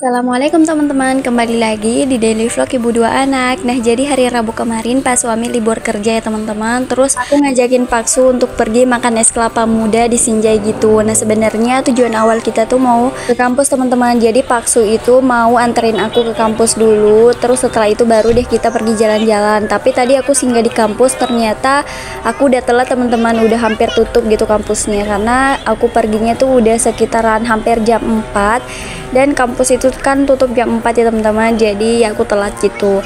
Assalamualaikum teman-teman, kembali lagi di Daily Vlog Ibu Dua Anak. Nah, jadi hari Rabu kemarin pas suami libur kerja ya teman-teman, terus aku ngajakin Paksu untuk pergi makan es kelapa muda di Sinjai gitu. Nah, sebenarnya tujuan awal kita tuh mau ke kampus teman-teman. Jadi Paksu itu mau anterin aku ke kampus dulu, terus setelah itu baru deh kita pergi jalan-jalan. Tapi tadi aku singgah di kampus, ternyata aku udah telat teman-teman, udah hampir tutup gitu kampusnya, karena aku perginya tuh udah sekitaran hampir jam 4 dan kampus itu kan tutup jam 4 ya teman-teman, jadi ya aku telat gitu.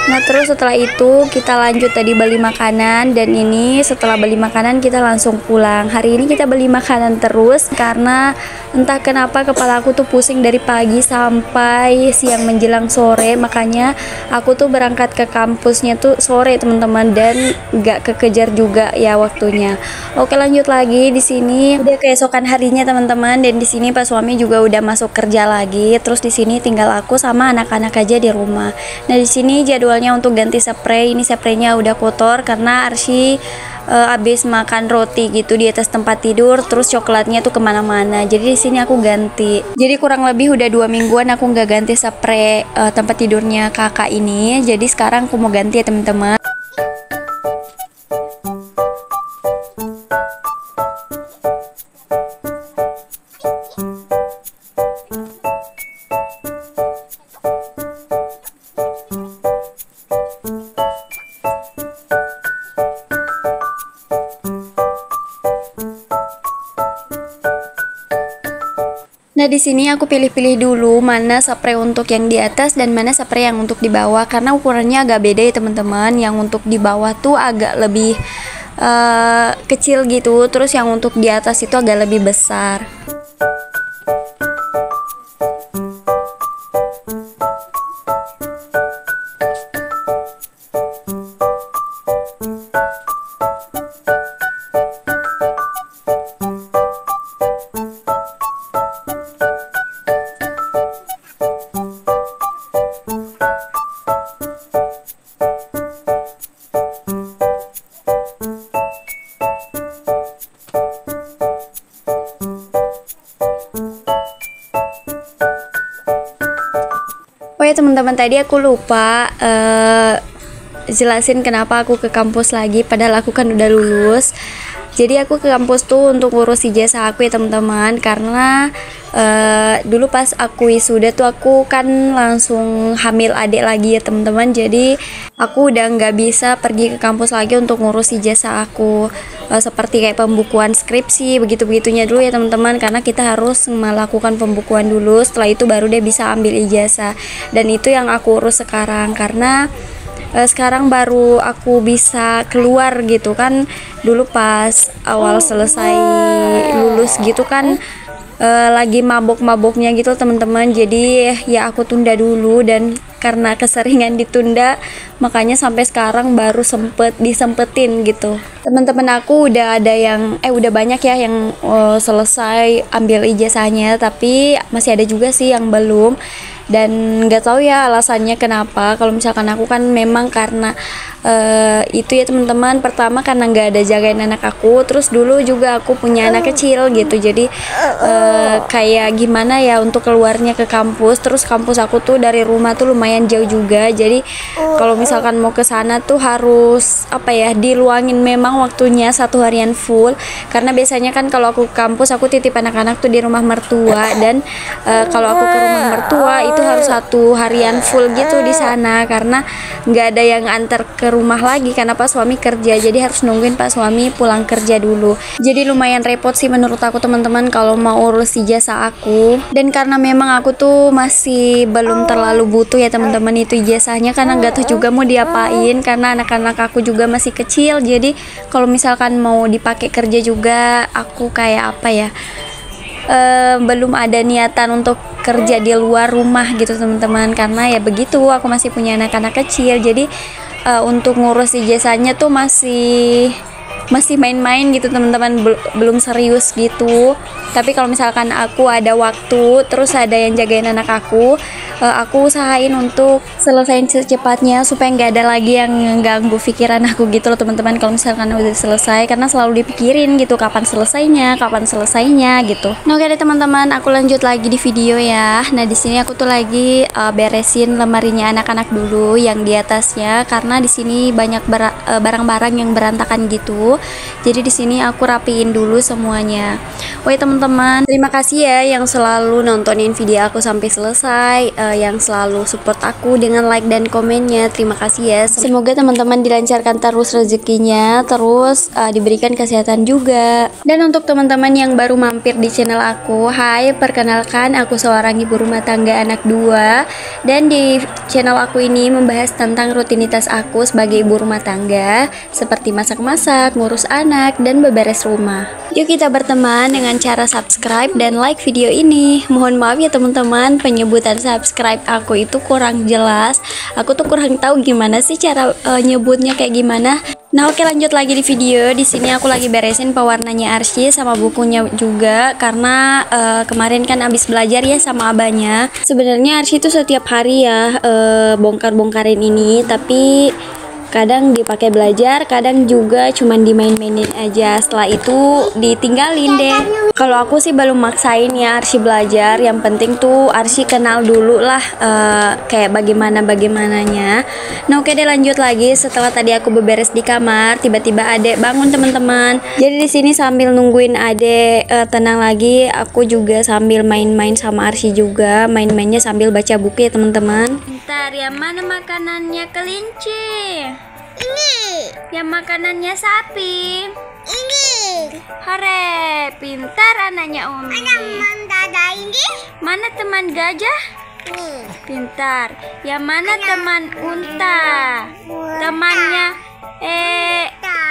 Nah, terus setelah itu kita lanjut tadi beli makanan, dan ini setelah beli makanan kita langsung pulang. Hari ini kita beli makanan terus karena entah kenapa kepala aku tuh pusing dari pagi sampai siang menjelang sore, makanya aku tuh berangkat ke kampusnya tuh sore teman-teman, dan nggak kekejar juga ya waktunya. Oke, lanjut lagi di sini udah keesokan harinya teman-teman, dan di sini Pak suami juga udah masuk kerja lagi. Terus di sini tinggal aku sama anak-anak aja di rumah. Nah, di sini jadwalnya untuk ganti spray. Ini spraynya udah kotor karena Arsy habis makan roti gitu di atas tempat tidur, terus coklatnya tuh kemana-mana. Jadi di sini aku ganti. Jadi kurang lebih udah 2 mingguan aku nggak ganti spray tempat tidurnya kakak ini. Jadi sekarang aku mau ganti ya teman-teman. Nah, di sini aku pilih-pilih dulu mana spray untuk yang di atas dan mana spray yang untuk di bawah, karena ukurannya agak beda ya teman-teman. Yang untuk di bawah tuh agak lebih kecil gitu, terus yang untuk di atas itu agak lebih besar. Oh ya teman-teman, tadi aku lupa jelasin kenapa aku ke kampus lagi, padahal aku kan udah lulus. Jadi aku ke kampus tuh untuk ngurus ijazah aku ya teman-teman, karena dulu pas aku wisuda tuh aku kan langsung hamil adik lagi ya teman-teman. Jadi aku udah nggak bisa pergi ke kampus lagi untuk ngurus ijazah aku, seperti kayak pembukuan skripsi begitu-begitunya dulu ya teman-teman, karena kita harus melakukan pembukuan dulu, setelah itu baru dia bisa ambil ijazah. Dan itu yang aku urus sekarang, karena sekarang baru aku bisa keluar gitu kan. Dulu pas awal selesai lulus gitu kan lagi mabok-maboknya gitu teman-teman, jadi ya aku tunda dulu, dan karena keseringan ditunda makanya sampai sekarang baru disempetin gitu. Teman-teman aku udah ada yang udah banyak ya yang selesai ambil ijazahnya, tapi masih ada juga sih yang belum, dan nggak tahu ya alasannya kenapa. Kalau misalkan aku kan memang karena itu ya teman-teman, pertama karena nggak ada jagain anak aku, terus dulu juga aku punya anak kecil gitu, jadi kayak gimana ya untuk keluarnya ke kampus. Terus kampus aku tuh dari rumah tuh lumayan jauh juga, jadi kalau misalkan mau ke sana tuh harus diluangin memang waktunya 1 harian full, karena biasanya kan kalau aku ke kampus aku titip anak-anak tuh di rumah mertua, dan kalau aku ke rumah mertua itu harus 1 harian full gitu di sana, karena nggak ada yang antar ke rumah lagi karena Pak suami kerja, jadi harus nungguin Pak suami pulang kerja dulu. Jadi lumayan repot sih menurut aku teman-teman kalau mau urus ijazah aku, dan karena memang aku tuh masih belum terlalu butuh ya teman-teman itu ijazahnya, karena nggak tahu juga mau diapain, karena anak-anak aku juga masih kecil. Jadi kalau misalkan mau dipakai kerja juga aku kayak belum ada niatan untuk kerja di luar rumah gitu teman-teman, karena ya begitu aku masih punya anak-anak kecil. Jadi untuk ngurus ijazahnya tuh masih masih main-main gitu teman-teman, belum serius gitu. Tapi kalau misalkan aku ada waktu terus ada yang jagain anak aku usahain untuk selesain secepatnya supaya nggak ada lagi yang mengganggu pikiran aku gitu loh teman-teman. Kalau misalkan udah selesai, karena selalu dipikirin gitu kapan selesainya gitu. Nah, oke deh teman-teman, aku lanjut lagi di video ya. Nah, di sini aku tuh lagi beresin lemarinya anak-anak dulu yang di atasnya, karena di sini banyak barang-barang yang berantakan gitu. Jadi di sini aku rapiin dulu semuanya. Oke teman-teman, terima kasih ya yang selalu nontonin video aku sampai selesai, yang selalu support aku dengan like dan komennya. Terima kasih ya. Semoga teman-teman dilancarkan terus rezekinya, terus diberikan kesehatan juga. Dan untuk teman-teman yang baru mampir di channel aku, hai, perkenalkan aku seorang ibu rumah tangga anak 2, dan di channel aku ini membahas tentang rutinitas aku sebagai ibu rumah tangga, seperti masak-masak, ngurus anak, dan beberes rumah. Yuk kita berteman dengan cara subscribe dan like video ini. Mohon maaf ya teman-teman, penyebutan subscribe aku itu kurang jelas. Aku tuh kurang tahu gimana sih cara nyebutnya kayak gimana. Nah, oke, lanjut lagi di video. Di sini aku lagi beresin pewarnanya Arsy sama bukunya juga, karena kemarin kan abis belajar ya sama abahnya. Sebenarnya Arsy itu setiap hari ya bongkar-bongkarin ini, tapi kadang dipakai belajar, kadang juga cuman dimain-mainin aja. Setelah itu ditinggalin deh. Kalau aku sih belum maksain ya Arsy belajar. Yang penting tuh Arsy kenal dulu lah kayak bagaimana-bagaimananya. Nah, oke deh, lanjut lagi. Setelah tadi aku beberes di kamar, tiba-tiba adek bangun teman-teman. Jadi di sini sambil nungguin adek tenang lagi, aku juga sambil main-main sama Arsy juga. Main-mainnya sambil baca buku ya teman-teman. Bentar, yang mana makanannya kelinci? Ini. Yang makanannya sapi? Ini. Hore, pintar anaknya Umi. Ada teman gajah ini? Mana teman gajah? Nih. Pintar. Yang mana teman unta? Temannya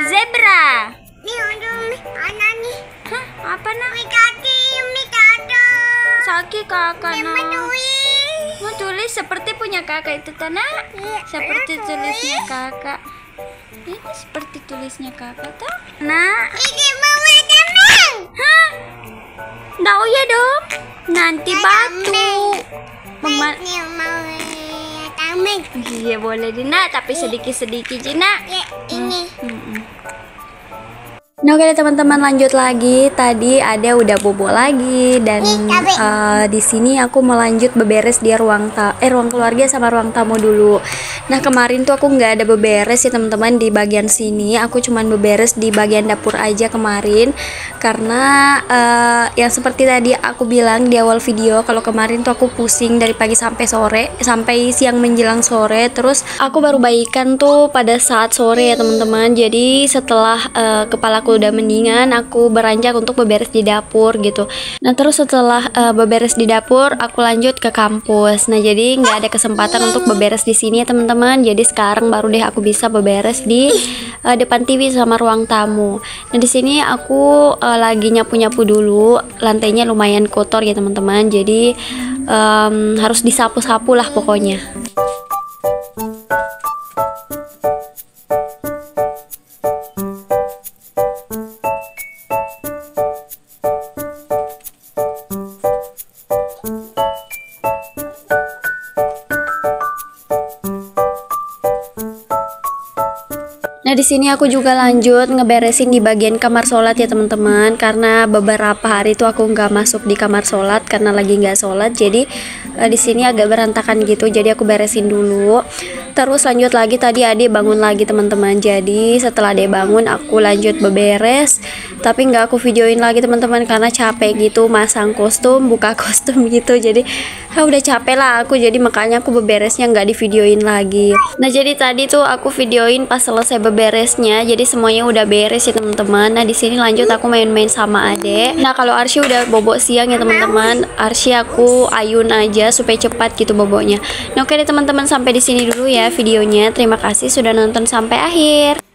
zebra. Nih untuk anak nih. Hah? Apa nak? Mikado. Sakit kakak nak. Mau tulis seperti punya kakak itu tanah? Seperti tulisnya kakak. Ini seperti tulisnya kakak tuh. Nah. Ini mau teman. Hah? Nggak ya dong. Nanti batu. Mama. Iya boleh Dina, tapi sedikit-sedikit Dina. Ini. Nah, oke teman-teman, lanjut lagi. Tadi ada udah bobo lagi, dan di sini aku mau lanjut beberes di ruang keluarga sama ruang tamu dulu. Nah, kemarin tuh aku nggak ada beberes ya teman-teman di bagian sini. Aku cuman beberes di bagian dapur aja kemarin, karena yang seperti tadi aku bilang di awal video, kalau kemarin tuh aku pusing dari pagi sampai sore, sampai siang menjelang sore. Terus aku baru baikan tuh pada saat sore ya teman-teman. Jadi setelah kepala aku udah mendingan, aku beranjak untuk beberes di dapur gitu. Nah, terus setelah beberes di dapur, aku lanjut ke kampus. Nah, jadi nggak ada kesempatan untuk beberes di sini ya teman-teman. Jadi sekarang baru deh aku bisa beberes di depan TV sama ruang tamu. Nah, di sini aku lagi nyapu-nyapu dulu. Lantainya lumayan kotor ya teman-teman. Jadi harus disapu-sapu lah pokoknya. Nah, di sini aku juga lanjut ngeberesin di bagian kamar sholat ya teman-teman, karena beberapa hari itu aku nggak masuk di kamar sholat karena lagi nggak sholat. Jadi di sini agak berantakan gitu, jadi aku beresin dulu. Terus lanjut lagi, tadi Ade bangun lagi teman-teman. Jadi setelah Ade bangun, aku lanjut beberes, tapi nggak aku videoin lagi teman-teman karena capek gitu masang kostum, buka kostum gitu. Jadi udah capek lah aku, jadi makanya aku beberesnya nggak di videoin lagi. Nah, jadi tadi tuh aku videoin pas selesai beresnya, jadi semuanya udah beres ya teman-teman. Nah, di sini lanjut aku main-main sama Ade. Nah, kalau Arsy udah bobok siang ya teman-teman. Arsy aku ayun aja supaya cepat gitu boboknya. Nah, oke deh teman-teman, sampai di sini dulu ya videonya. Terima kasih sudah nonton sampai akhir.